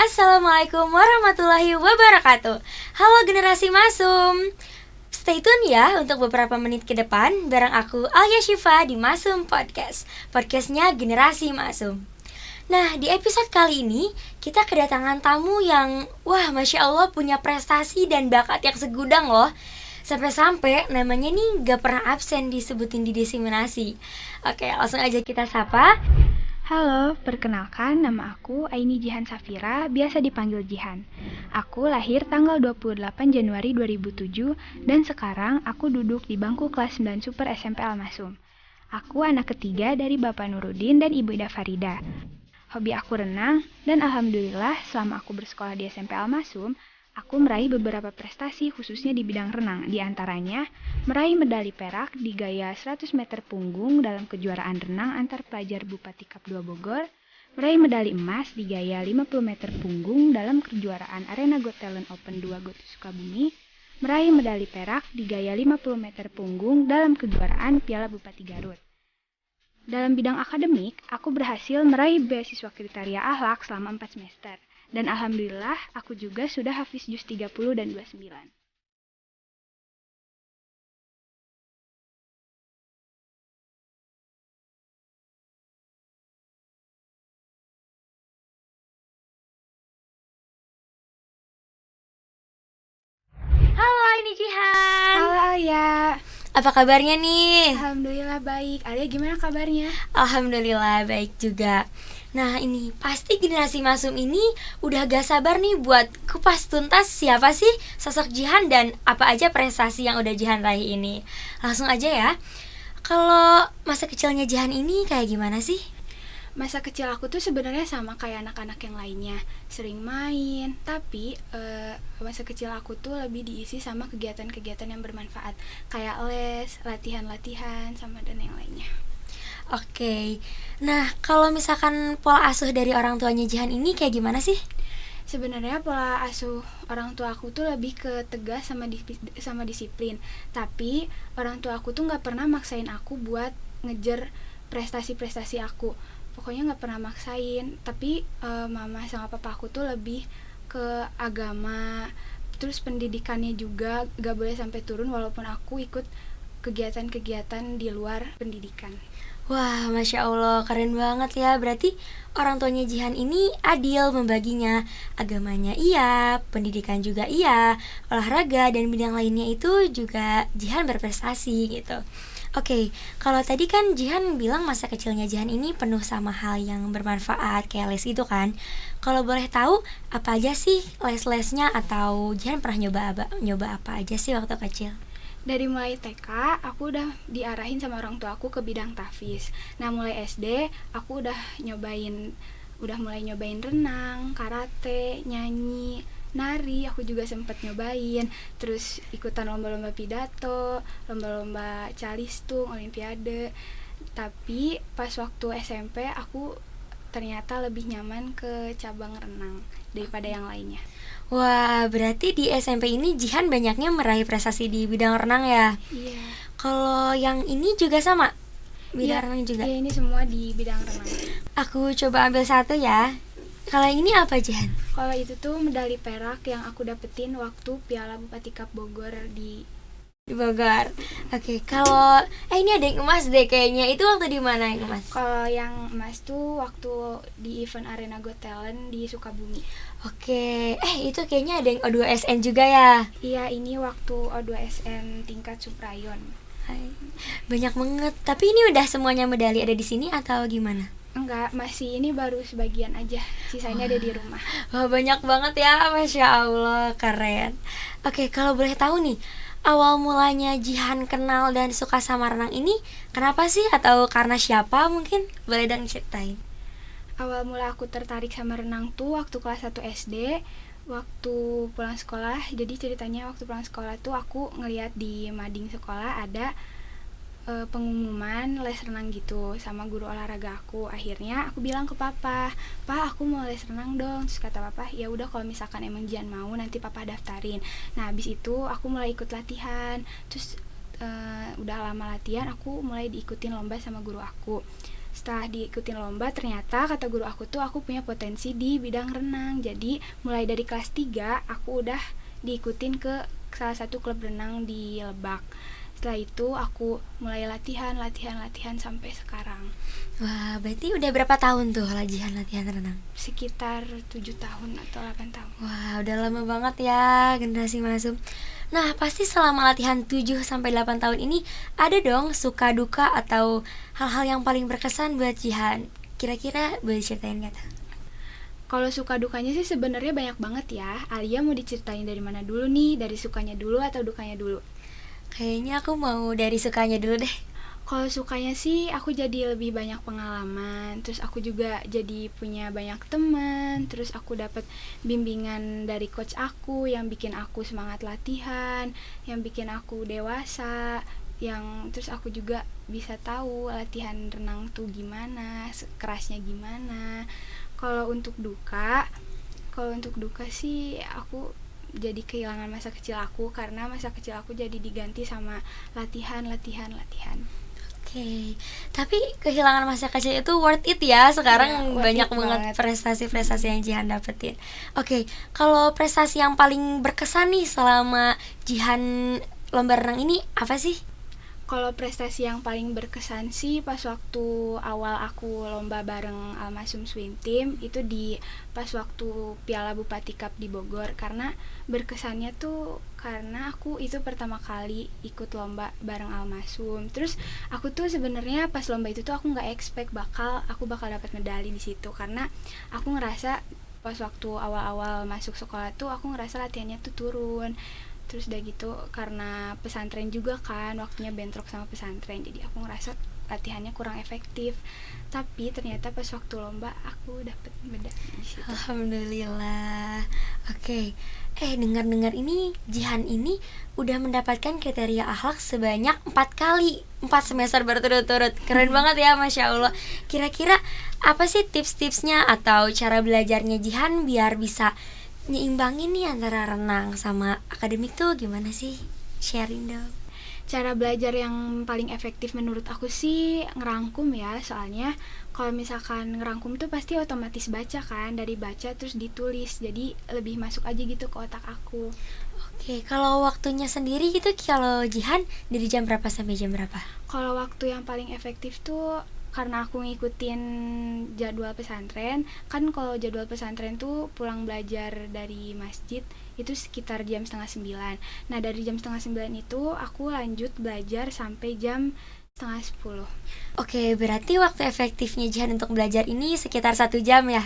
Assalamualaikum warahmatullahi wabarakatuh. Halo generasi Masum. Stay tune ya untuk beberapa menit ke depan bareng aku Alia Syifa di Masum Podcast. Podcastnya Generasi Masum. Nah, di episode kali ini kita kedatangan tamu yang Masya Allah punya prestasi dan bakat yang segudang loh. Sampai-sampai namanya nih gak pernah absen disebutin di diseminasi. Oke, langsung aja kita sapa. Halo, perkenalkan nama aku Aini Jihan Safira, biasa dipanggil Jihan. Aku lahir tanggal 28 Januari 2007 dan sekarang aku duduk di bangku kelas 9 Super SMP Al-Masum. Aku anak ketiga dari Bapak Nurudin dan Ibu Ida Farida. Hobi aku renang dan alhamdulillah selama aku bersekolah di SMP Al-Masum, aku meraih beberapa prestasi khususnya di bidang renang, di antaranya meraih medali perak di gaya 100 meter punggung dalam kejuaraan renang antar pelajar Bupati Cup 2 Bogor, meraih medali emas di gaya 50 meter punggung dalam kejuaraan Arena Got Talent Open 2 Got Sukabumi, meraih medali perak di gaya 50 meter punggung dalam kejuaraan Piala Bupati Garut. Dalam bidang akademik, aku berhasil meraih beasiswa kriteria akhlak selama 4 semester. Dan alhamdulillah aku juga sudah hafiz juz 30 dan 29. Halo Aini Jihan. Halo Alia. Apa kabarnya nih? Alhamdulillah baik. Alia gimana kabarnya? Alhamdulillah baik juga. Nah ini pasti generasi Masum ini udah gak sabar nih buat kupas tuntas siapa sih sosok Jihan dan apa aja prestasi yang udah Jihan raih ini. Langsung aja ya. Kalau masa kecilnya Jihan ini kayak gimana sih? Masa kecil aku tuh sebenarnya sama kayak anak-anak yang lainnya, sering main. Tapi masa kecil aku tuh lebih diisi sama kegiatan-kegiatan yang bermanfaat, kayak les, latihan-latihan, sama dan yang lainnya. Oke. Nah kalau misalkan pola asuh dari orang tuanya Jihan ini kayak gimana sih? Sebenarnya pola asuh orang tua aku tuh lebih ke tegas sama disiplin. Tapi orang tua aku tuh nggak pernah maksain aku buat ngejar prestasi-prestasi aku. Pokoknya nggak pernah maksain. Tapi mama sama papa aku tuh lebih ke agama. Terus pendidikannya juga nggak boleh sampai turun walaupun aku ikut kegiatan-kegiatan di luar pendidikan. Wah, Masya Allah, keren banget ya. Berarti orang tuanya Jihan ini adil membaginya. Agamanya iya, pendidikan juga iya, olahraga dan bidang lainnya itu juga Jihan berprestasi gitu. Oke, kalau tadi kan Jihan bilang masa kecilnya Jihan ini penuh sama hal yang bermanfaat kayak les itu kan. Kalau boleh tahu apa aja sih les-lesnya atau Jihan pernah nyoba apa aja sih waktu kecil? Dari mulai TK, aku udah diarahin sama orang tua aku ke bidang tahfiz. Nah, mulai SD, aku udah mulai nyobain renang, karate, nyanyi, nari, aku juga sempet nyobain. Terus ikutan lomba-lomba pidato, lomba-lomba calistung, olimpiade. Tapi pas waktu SMP, aku ternyata lebih nyaman ke cabang renang daripada yang lainnya. Wah, berarti di SMP ini Jihan banyaknya meraih prestasi di bidang renang ya? Iya. Kalau yang ini juga sama? Bidang renang juga? Iya, ini semua di bidang renang. Aku coba ambil satu ya. Kalau ini apa Jihan? Kalau itu tuh medali perak yang aku dapetin waktu Piala Bupati Cup Bogor di Bogor. Oke, kalau ini ada yang emas deh kayaknya. Itu waktu di mana yang emas? Kalau yang emas tuh waktu di event Arena Got Talent di Sukabumi. Oke, itu kayaknya ada yang O2SN juga ya? Iya, ini waktu O2SN tingkat Suprayon. Hai, banyak banget. Tapi ini udah semuanya medali ada di sini atau gimana? Enggak, masih ini baru sebagian aja. Sisanya ada di rumah. Wah, banyak banget ya, Masya Allah, keren. Oke, kalau boleh tahu nih, awal mulanya Jihan kenal dan suka sama renang ini kenapa sih? Atau karena siapa mungkin? Boleh dong ceritain. Awal mula aku tertarik sama renang tuh waktu kelas 1 SD, waktu pulang sekolah. Jadi ceritanya waktu pulang sekolah tuh aku ngeliat di mading sekolah ada pengumuman les renang gitu sama guru olahraga aku. Akhirnya aku bilang ke papa, "Pa, aku mau les renang dong." Terus kata papa, "Ya udah kalau misalkan emang Jihan mau nanti papa daftarin." Nah, habis itu aku mulai ikut latihan. Terus udah lama latihan, aku mulai diikutin lomba sama guru aku. Setelah diikutin lomba, ternyata kata guru aku tuh aku punya potensi di bidang renang. Jadi mulai dari kelas 3 aku udah diikutin ke salah satu klub renang di Lebak. Setelah itu aku mulai latihan sampai sekarang. Wah, berarti udah berapa tahun tuh latihan renang? Sekitar 7 tahun atau 8 tahun. Wah, udah lama banget ya generasi Masum. Nah, pasti selama latihan 7-8 tahun ini ada dong suka duka atau hal-hal yang paling berkesan buat Jihan. Kira-kira boleh ceritain gak tuh? Kalau suka dukanya sih sebenarnya banyak banget ya. Alia mau diceritain dari mana dulu nih? Dari sukanya dulu atau dukanya dulu? Kayaknya aku mau dari sukanya dulu deh. Kalau sukanya sih aku jadi lebih banyak pengalaman, terus aku juga jadi punya banyak teman, terus aku dapat bimbingan dari coach aku yang bikin aku semangat latihan, yang bikin aku dewasa, yang terus aku juga bisa tahu latihan renang tuh gimana, kerasnya gimana. Kalau untuk duka sih aku jadi kehilangan masa kecil aku, karena masa kecil aku jadi diganti sama latihan. Oke, tapi kehilangan masa kecil itu worth it ya. Sekarang Ya, banyak banget prestasi-prestasi yang Jihan dapetin. Oke, kalau prestasi yang paling berkesan nih selama Jihan lomba renang ini apa sih? Kalau prestasi yang paling berkesan sih pas waktu awal aku lomba bareng Almasum Swim Team, itu di pas waktu Piala Bupati Cup di Bogor. Karena berkesannya tuh karena aku itu pertama kali ikut lomba bareng Almasum. Terus aku tuh sebenarnya pas lomba itu tuh aku nggak expect aku bakal dapat medali di situ, karena aku ngerasa pas waktu awal-awal masuk sekolah tuh aku ngerasa latihannya tuh turun. Terus udah gitu karena pesantren juga kan, waktunya bentrok sama pesantren, jadi aku ngerasa latihannya kurang efektif. Tapi ternyata pas waktu lomba aku dapet medali di situ. Alhamdulillah. Oke. Dengar-dengar ini Jihan ini udah mendapatkan kriteria akhlak sebanyak 4 kali, 4 semester berturut-turut. Keren banget ya, Masya Allah. Kira-kira apa sih tips-tipsnya atau cara belajarnya Jihan biar bisa nyimbangin nih antara renang sama akademik tuh gimana sih? Sharing dong. Cara belajar yang paling efektif menurut aku sih ngerangkum ya, soalnya kalau misalkan ngerangkum tuh pasti otomatis baca kan, dari baca terus ditulis, jadi lebih masuk aja gitu ke otak aku. Oke, kalau waktunya sendiri gitu, kalau Jihan dari jam berapa sampai jam berapa? Kalau waktu yang paling efektif tuh karena aku ngikutin jadwal pesantren kan. Kalau jadwal pesantren tuh pulang belajar dari masjid itu sekitar jam 8:30. Nah dari jam 8:30 itu aku lanjut belajar sampai jam 9:30. Oke, berarti waktu efektifnya Jihan untuk belajar ini sekitar 1 jam ya.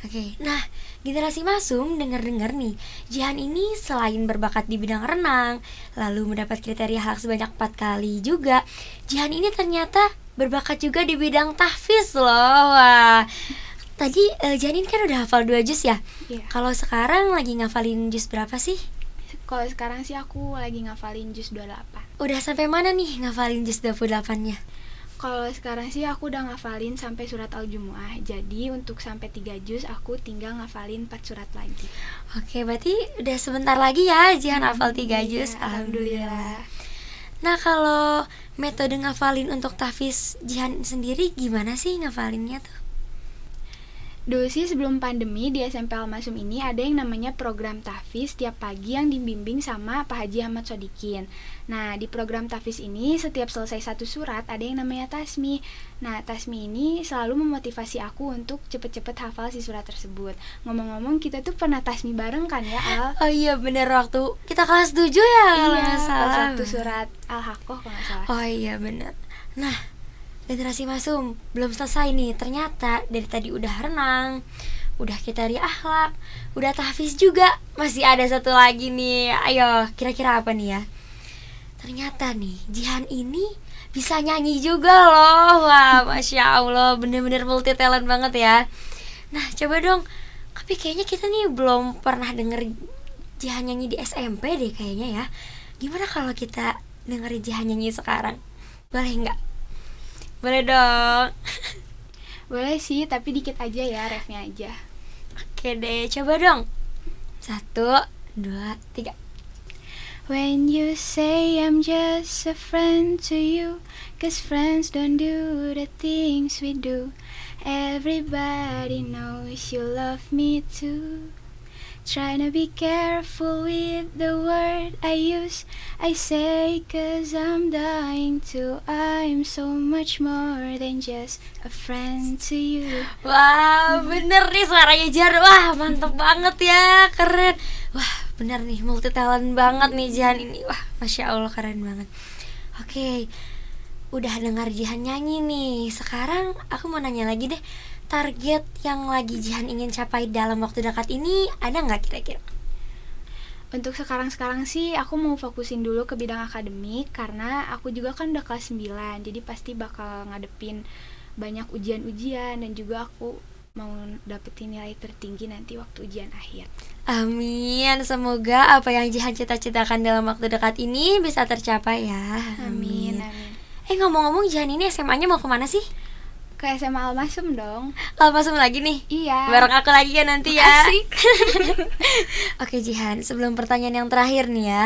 Oke, nah generasi Masum dengar-dengar nih, Jihan ini selain berbakat di bidang renang, lalu mendapat kriteria halak sebanyak 4 kali juga, Jihan ini ternyata berbakat juga di bidang tahfiz loh. Wah, tadi Janin kan udah hafal 2 juz ya? Iya. Kalau sekarang lagi ngafalin juz berapa sih? Kalau sekarang sih aku lagi ngafalin juz 28. Udah sampai mana nih ngafalin juz 28-nya? Kalau sekarang sih aku udah ngafalin sampai surat Al-Jumu'ah. Jadi untuk sampai 3 juz aku tinggal ngafalin 4 surat lagi. Oke, berarti udah sebentar lagi ya Jihan hafal 3 juz. Alhamdulillah. Nah, kalau metode ngafalin untuk tahfiz Jihan sendiri gimana sih ngafalinnya tuh? Dulu sih sebelum pandemi di SMP Al-Masum ini ada yang namanya program tahfiz tiap pagi yang dibimbing sama Pak Haji Ahmad Sodikin. Nah di program tahfiz ini setiap selesai 1 surat ada yang namanya tasmi. Nah tasmi ini selalu memotivasi aku untuk cepet-cepet hafal si surat tersebut. Ngomong-ngomong kita tuh pernah tasmi bareng kan ya Al? Oh iya bener, waktu kita kelas 7 ya kalau Iya, nggak salah. pas waktu surat Al-Haqqah kalau nggak salah. Oh iya bener. Nah, generasi Masum belum selesai nih. Ternyata dari tadi udah renang, udah kriteria akhlak, udah tahfiz juga, masih ada satu lagi nih. Ayo, kira-kira apa nih ya? Ternyata nih Jihan ini bisa nyanyi juga loh. Wah, Masya Allah, bener-bener multi talent banget ya. Nah, coba dong. Tapi kayaknya kita nih belum pernah denger Jihan nyanyi di SMP deh kayaknya ya. Gimana kalau kita dengerin Jihan nyanyi sekarang? Boleh nggak? Boleh dong. Boleh sih, tapi dikit aja ya, refnya aja. Oke deh, coba dong. 1, 2, 3. When you say I'm just a friend to you, 'cause friends don't do the things we do. Everybody knows you love me too. Trying to be careful with the word I use. I say 'cause I'm dying to. I'm so much more than just a friend to you. Wah, bener nih suaranya Jihan. Wah, mantep banget ya, keren. Wah, bener nih, multi talent banget nih Jihan ini. Wah, Masya Allah, keren banget. Oke, udah dengar Jihan nyanyi nih. Sekarang aku mau nanya lagi deh, target yang lagi Jihan ingin capai dalam waktu dekat ini ada nggak kira-kira? Untuk sekarang-sekarang sih aku mau fokusin dulu ke bidang akademik, karena aku juga kan udah kelas 9, jadi pasti bakal ngadepin banyak ujian-ujian, dan juga aku mau dapetin nilai tertinggi nanti waktu ujian akhir. Amin, semoga apa yang Jihan cita-citakan dalam waktu dekat ini bisa tercapai ya. Amin. Ngomong-ngomong, Jihan ini SMA-nya mau kemana sih? Ke SMA Al-Masum dong. Masuk lagi nih? Iya. Bareng aku lagi ya nanti ya. Asik. Oke Jihan, sebelum pertanyaan yang terakhir nih ya,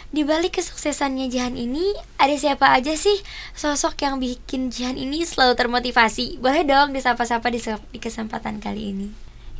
di balik kesuksesannya Jihan ini, ada siapa aja sih sosok yang bikin Jihan ini selalu termotivasi? Boleh dong disapa-sapa di kesempatan kali ini.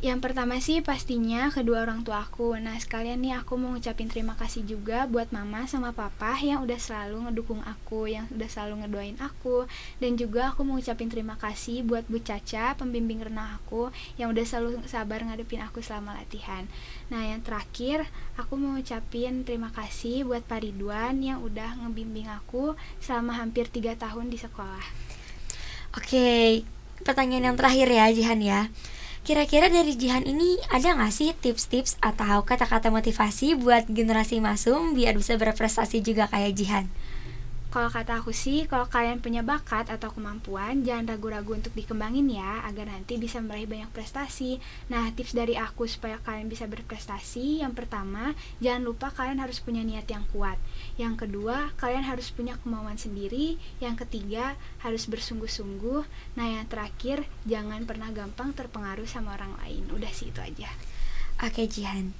Yang pertama sih pastinya kedua orang tua aku. Nah, sekalian nih aku mau ngucapin terima kasih juga buat mama sama papa yang udah selalu ngedukung aku, yang udah selalu ngedoain aku. Dan juga aku mau ngucapin terima kasih buat Bu Caca, pembimbing renang aku, yang udah selalu sabar ngadepin aku selama latihan. Nah, yang terakhir aku mau ngucapin terima kasih buat Pak Ridwan yang udah ngebimbing aku selama hampir 3 tahun di sekolah. Oke, pertanyaan yang terakhir ya Jihan ya. Kira-kira dari Jihan ini ada gak sih tips-tips atau kata-kata motivasi buat generasi Masum biar bisa berprestasi juga kayak Jihan? Kalau kata aku sih, kalau kalian punya bakat atau kemampuan, jangan ragu-ragu untuk dikembangin ya, agar nanti bisa meraih banyak prestasi. Nah, tips dari aku supaya kalian bisa berprestasi, yang pertama, jangan lupa kalian harus punya niat yang kuat. Yang kedua, kalian harus punya kemauan sendiri. Yang ketiga, harus bersungguh-sungguh. Nah, yang terakhir, jangan pernah gampang terpengaruh sama orang lain. Udah sih, itu aja. Oke Jihan.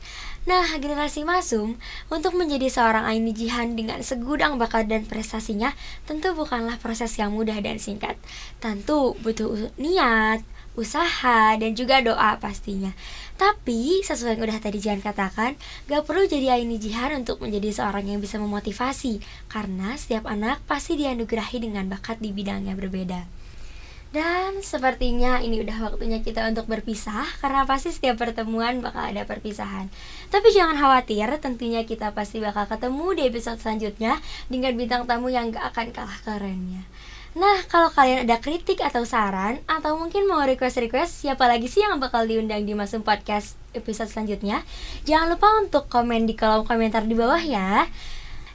Nah, generasi Masum untuk menjadi seorang Aini Jihan dengan segudang bakat dan prestasinya tentu bukanlah proses yang mudah dan singkat. Tentu butuh niat, usaha, dan juga doa pastinya. Tapi sesuai yang udah tadi Jihan katakan, gak perlu jadi Aini Jihan untuk menjadi seorang yang bisa memotivasi, karena setiap anak pasti dianugerahi dengan bakat di bidang yang berbeda. Dan sepertinya ini udah waktunya kita untuk berpisah, karena pasti setiap pertemuan bakal ada perpisahan. Tapi jangan khawatir, tentunya kita pasti bakal ketemu di episode selanjutnya dengan bintang tamu yang gak akan kalah kerennya. Nah, kalau kalian ada kritik atau saran, atau mungkin mau request siapa lagi sih yang bakal diundang di Masum Podcast episode selanjutnya, jangan lupa untuk komen di kolom komentar di bawah ya.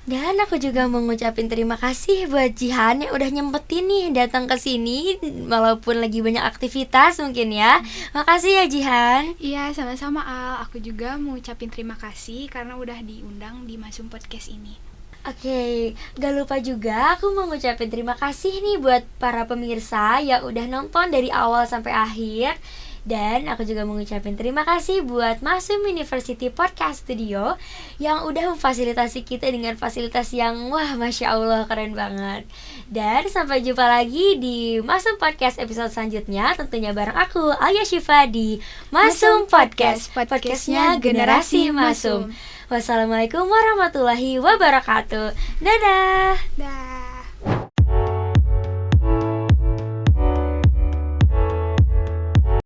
Dan aku juga mau ngucapin terima kasih buat Jihan yang udah nyempetin nih datang ke sini walaupun lagi banyak aktivitas mungkin ya. Makasih ya Jihan. Iya, sama-sama Al. Aku juga mau ucapin terima kasih karena udah diundang di Masum Podcast ini. Oke, gak lupa juga aku mau ngucapin terima kasih nih buat para pemirsa yang udah nonton dari awal sampai akhir. Dan aku juga mengucapkan terima kasih buat Masum University Podcast Studio yang udah memfasilitasi kita dengan fasilitas yang wah Masya Allah keren banget. Dan sampai jumpa lagi di Masum Podcast episode selanjutnya, tentunya bareng aku Alia Syifa di Masum Podcast, podcastnya Generasi Masum. Wassalamualaikum warahmatullahi wabarakatuh. Dadah. Dah.